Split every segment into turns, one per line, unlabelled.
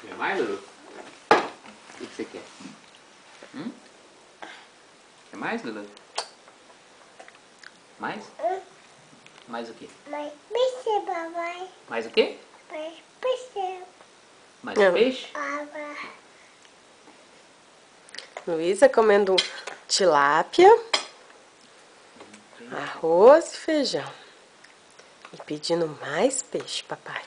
Quer mais, Lulu? O que você quer? Quer mais, Lulu? Mais? Mais o quê?
Mais peixe, papai.
Mais o quê?
Mais peixe.
Mais peixe?
Luísa comendo tilápia, arroz e feijão. E pedindo mais peixe, papai.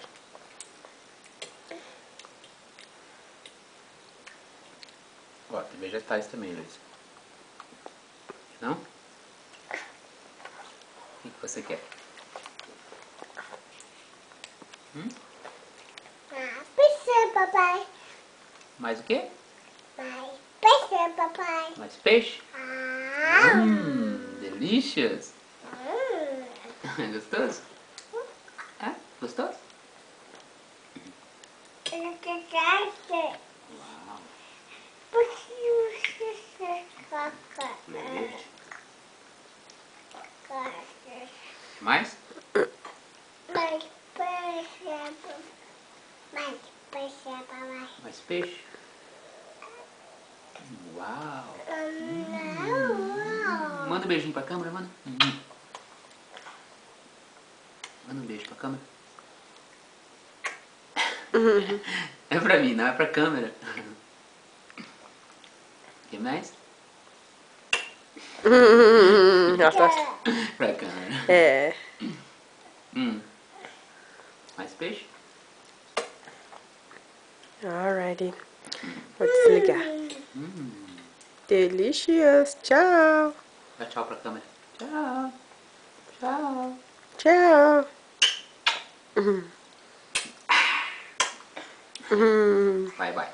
Ó, tem vegetais também, Luísa. Não? O que você quer?
Mais peixe, papai.
Mais o quê?
Mais peixe, papai.
Mais peixe?
Ah.
Delicious! Gostoso? É? Gostoso? Uau!
Por que você caca?
Verde. Mais?
Mais peixe, papai. Mais peixe, papai.
Mais peixe? Uau!
Não.
Manda um beijinho pra câmera, manda. Manda um beijo pra câmera. É pra mim, não é pra câmera. Quer mais? Pra câmera.
É.
Mais peixe?
Alrighty. Vou desligar. Delicious. Tchau.
Dá tchau pra câmera. Tchau. Tchau.
Tchau.
Bye, bye.